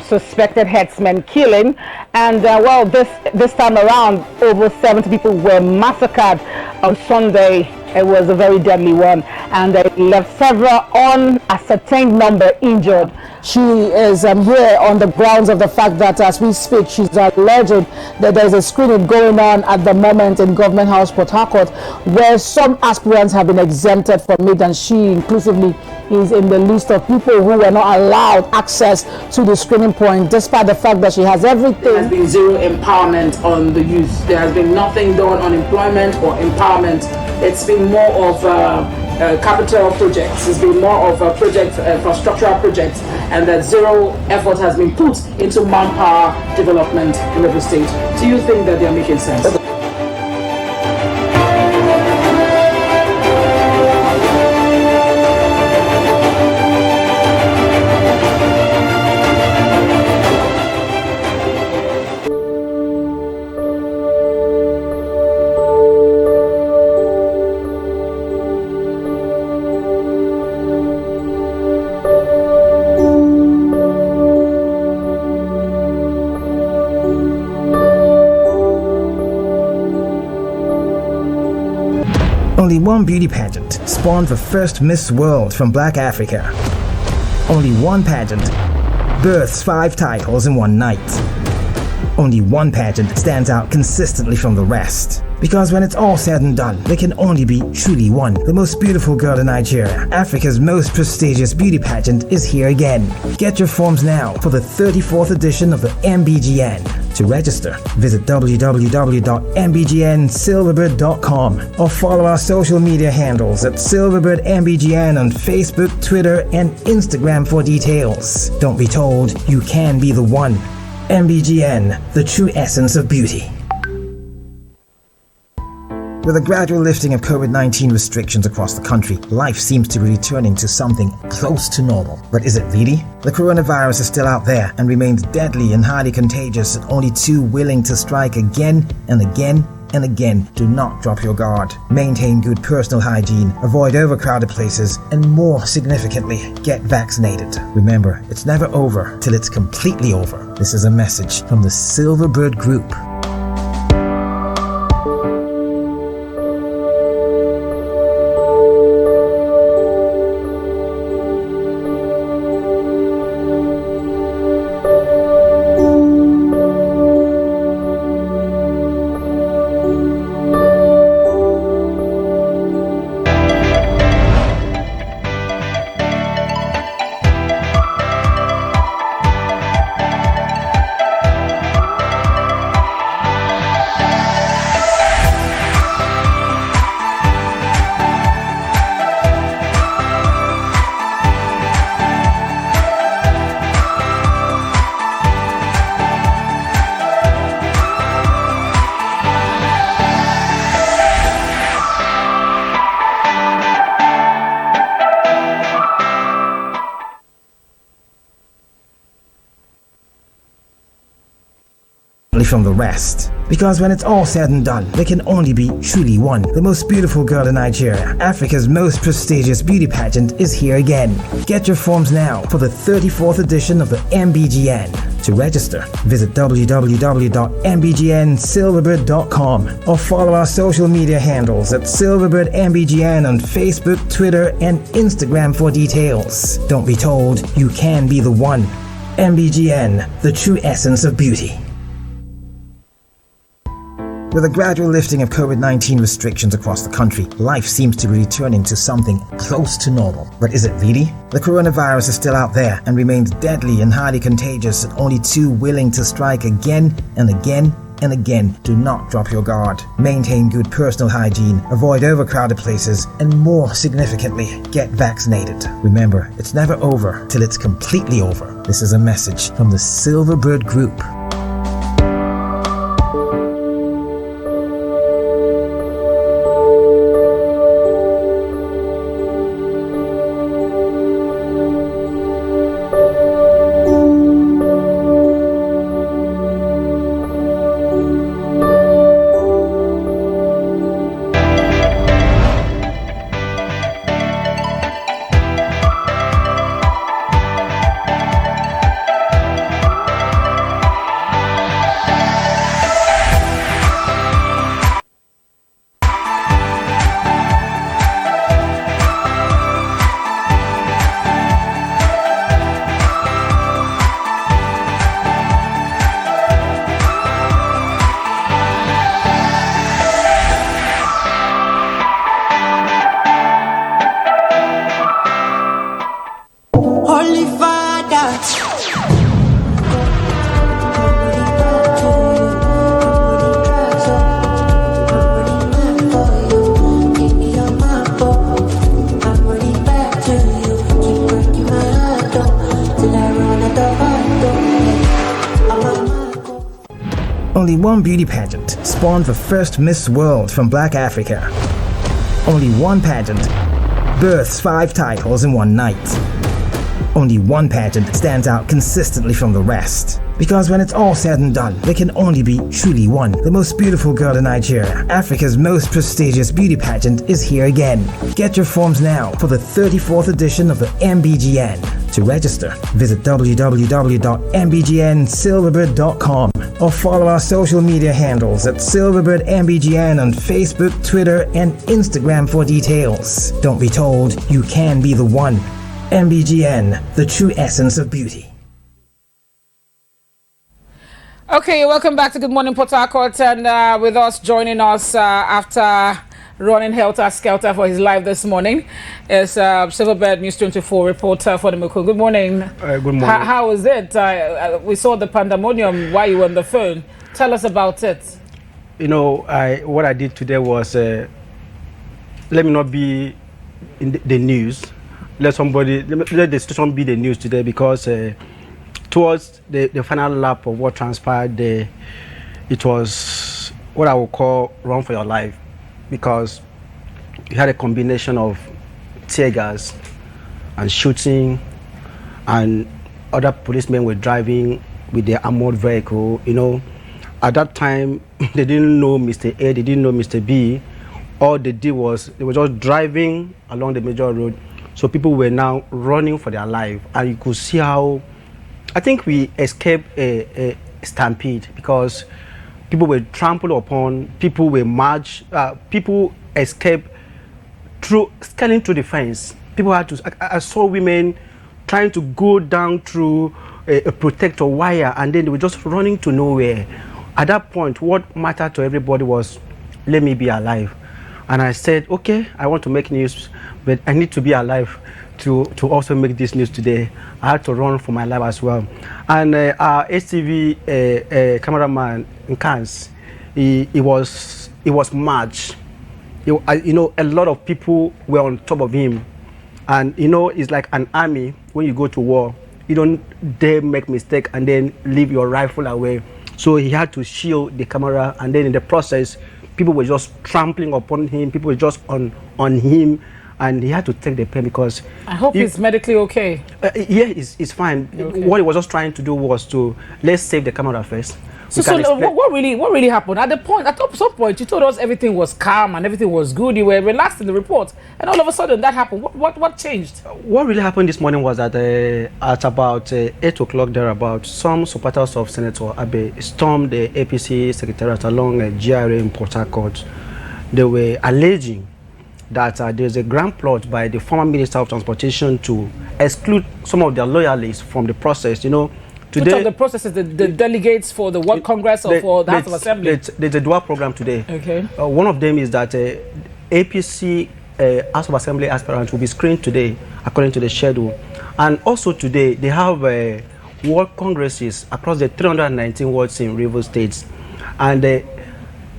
suspected herdsmen killing. And well, this time around, over 70 people were massacred on Sunday. It was a very deadly one, and they left several unascertained number injured. She is here on the grounds of the fact that as we speak, she's alleging that there's a screening going on at the moment in Government House, Port Harcourt, where some aspirants have been exempted from it, and she inclusively is in the list of people who were not allowed access to the screening point, despite the fact that she has everything. There has been zero empowerment on the youth. There has been nothing done on employment or empowerment. It's been more of capital projects. It's been more of a project, infrastructural projects, and that zero effort has been put into manpower development in every state. Do you think that they are making sense? Only one beauty pageant spawned the first Miss World from Black Africa. Only one pageant births 5 titles in one night. Only one pageant stands out consistently from the rest. Because when it's all said and done, there can only be truly one. The most beautiful girl in Nigeria, Africa's most prestigious beauty pageant, is here again. Get your forms now for the 34th edition of the MBGN. To register, visit www.mbgnsilverbird.com or follow our social media handles at Silverbird MBGN on Facebook, Twitter, and Instagram for details. Don't be told, you can be the one. MBGN, the true essence of beauty. With a gradual lifting of COVID-19 restrictions across the country, life seems to be returning to something close to normal. But is it really? The coronavirus is still out there and remains deadly and highly contagious, and only too willing to strike again and again and again. Do not drop your guard. Maintain good personal hygiene, avoid overcrowded places, and more significantly, get vaccinated. Remember, it's never over till it's completely over. This is a message from the Silverbird Group. From the rest. Because when it's all said and done, there can only be truly one. The most beautiful girl in Nigeria, Africa's most prestigious beauty pageant, is here again. Get your forms now for the 34th edition of the MBGN. To register, visit www.mbgnsilverbird.com or follow our social media handles at Silverbird MBGN on Facebook, Twitter, and Instagram for details. Don't be told, you can be the one. MBGN, the true essence of beauty. With a gradual lifting of COVID-19 restrictions across the country, life seems to be returning to something close to normal. But is it really? The coronavirus is still out there and remains deadly and highly contagious, and only too willing to strike again and again and again. Do not drop your guard. Maintain good personal hygiene, avoid overcrowded places, and more significantly, get vaccinated. Remember, it's never over till it's completely over. This is a message from the Silverbird Group. Only one beauty pageant spawned the first Miss World from Black Africa. Only one pageant births 5 titles in one night. Only one pageant stands out consistently from the rest. Because when it's all said and done, there can only be truly one. The most beautiful girl in Nigeria, Africa's most prestigious beauty pageant, is here again. Get your forms now for the 34th edition of the MBGN. To register, visit www.mbgnsilverbird.com or follow our social media handles at Silverbird MBGN on Facebook, Twitter, and Instagram for details. Don't be told, you can be the one. MBGN, the true essence of beauty. Okay, welcome back to Good Morning Port Harcourt, and with us, joining us after running helter-skelter for his life this morning is Silverbird News 24 reporter Ofonime Okon. Good morning. Good morning. How was it? We saw the pandemonium while you were on the phone. Tell us about it. You know, what I did today was let me not be in the news. Let the situation be the news today, because towards the final lap of what transpired there, it was what I would call run for your life, because you had a combination of tear gas and shooting, and other policemen were driving with their armored vehicle. You know, at that time, they didn't know Mr. A, they didn't know Mr. B. All they did was they were just driving along the major road. So people were now running for their life, and you could see how, I think we escaped a stampede, because people were trampled upon, people were marched, people escaped through scaling through the fence. People had to, I saw women trying to go down through a protector wire, and then they were just running to nowhere. At that point, what mattered to everybody was, let me be alive. And I said, okay, I want to make news, but I need to be alive to also make this news today. I had to run for my life as well. And our HTV cameraman, Nkans, he was mad. You know, a lot of people were on top of him. And you know, it's like an army. When you go to war, you don't dare make mistake and then leave your rifle away. So he had to shield the camera, and then in the process, people were just trampling upon him. People were just on him, and he had to take the pen, because I hope he's medically okay. Yeah, it's fine. Okay. What he was just trying to do was to, let's save the camera first. So what really happened? At some point, you told us everything was calm and everything was good. You were relaxed in the report, and all of a sudden that happened. What changed? What really happened this morning was that at about 8 o'clock thereabout, some supporters of Senator Abe stormed the APC Secretariat along GRA in Port Harcourt. They were alleging that there's a grand plot by the former Minister of Transportation to exclude some of their loyalists from the process. You know, today, which of the processes, the delegates for the World Congress or for the House of Assembly? There's a dual program today. Okay. One of them is that APC House of Assembly aspirants will be screened today according to the schedule. And also today, they have World Congresses across the 319 wards in River States. And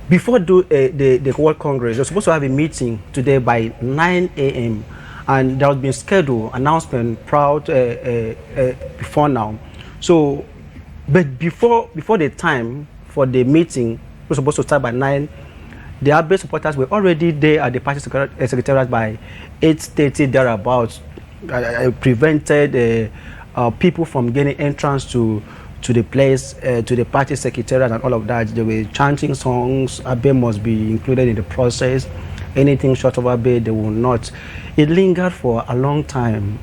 before the World Congress, they're supposed to have a meeting today by 9 a.m. And there has been scheduled announcement before now. So, but before the time for the meeting, we're supposed to start by 9. The Abe supporters were already there at the party secretariat by 8:30 thereabouts. Prevented people from gaining entrance to the place, to the party secretariat and all of that. They were chanting songs. Abe must be included in the process. Anything short of Abe, they will not. It lingered for a long time.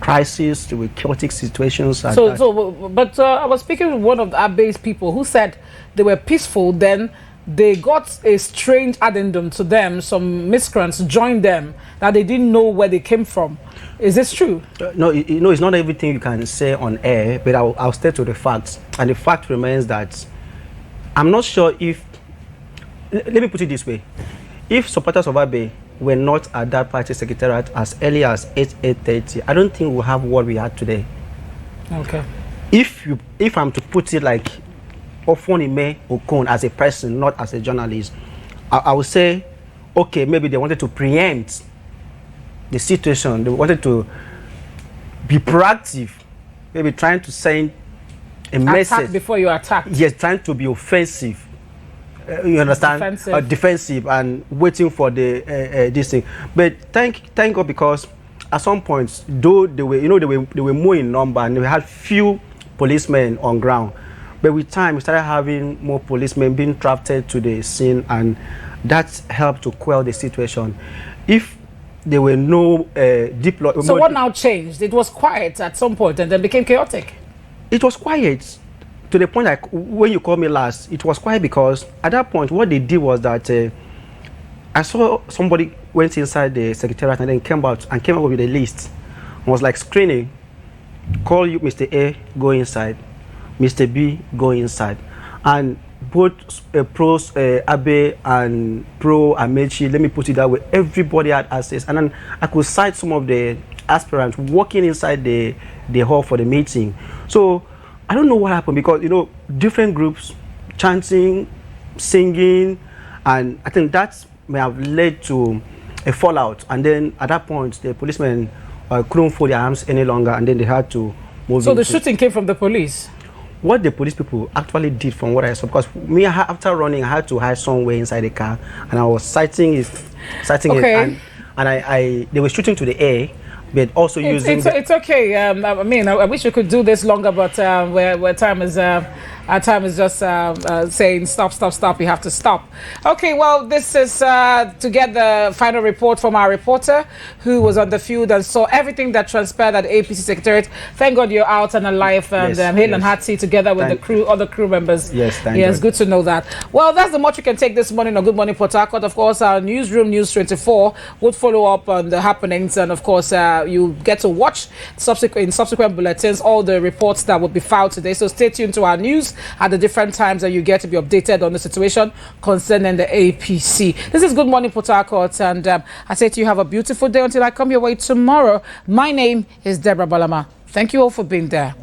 Crisis, with chaotic situations. But I was speaking with one of the Abe's people who said they were peaceful. Then they got a strange addendum to them. Some miscreants joined them that they didn't know where they came from. Is this true? No, you know, it's not everything you can say on air, but I'll stay to the facts. And the fact remains that I'm not sure if, let me put it this way, if supporters of Abe were not at that party secretariat as early as 8:30, I don't think we'll have what we had today. Okay. If I'm to put it like Ofonime Okon as a person, not as a journalist, I would say, okay, maybe they wanted to preempt the situation. They wanted to be proactive, maybe trying to send a message. Attack before you attack. Yes, trying to be offensive. You understand? Defensive and waiting for the this thing. But thank God, because at some points, though they were more in number and we had few policemen on ground, but with time we started having more policemen being drafted to the scene, and that helped to quell the situation. If there were no deploy. So what now changed? It was quiet at some point and then became chaotic. It was quiet. To the point, like when you called me last, it was quiet because at that point, what they did was that I saw somebody went inside the secretariat and then came out with a list and was like screening. Call you, Mr. A, go inside. Mr. B go inside, and both pro Abe and pro Amechi, let me put it that way, everybody had access, and then I could cite some of the aspirants walking inside the hall for the meeting. So I don't know what happened, because different groups chanting, singing, and I think that may have led to a fallout. And then at that point, the policemen couldn't fold their arms any longer, and then they had to move. So the shooting came from the police? What the police people actually did, from what I saw, because me, after running, I had to hide somewhere inside the car, and I was sighting it, and they were shooting to the air, but also using. It's okay. I mean, I wish we could do this longer, but where time is. Our time is just saying stop. You have to stop. Okay, well, this is to get the final report from our reporter who was on the field and saw everything that transpired at the APC Secretariat. Thank God you're out and alive, and hail and hearty together with other crew members. Yes, thank God. Good to know that. Well, that's the much we can take this morning on Good Morning Port Harcourt. Of course, our newsroom, News 24, would follow up on the happenings, and of course, you get to watch in subsequent bulletins all the reports that will be filed today. So stay tuned to our news at the different times that you get to be updated on the situation concerning the APC. This is Good Morning Port Harcourt, and I say to you, have a beautiful day until I come your way tomorrow. My name is Deborah Balama. Thank you all for being there.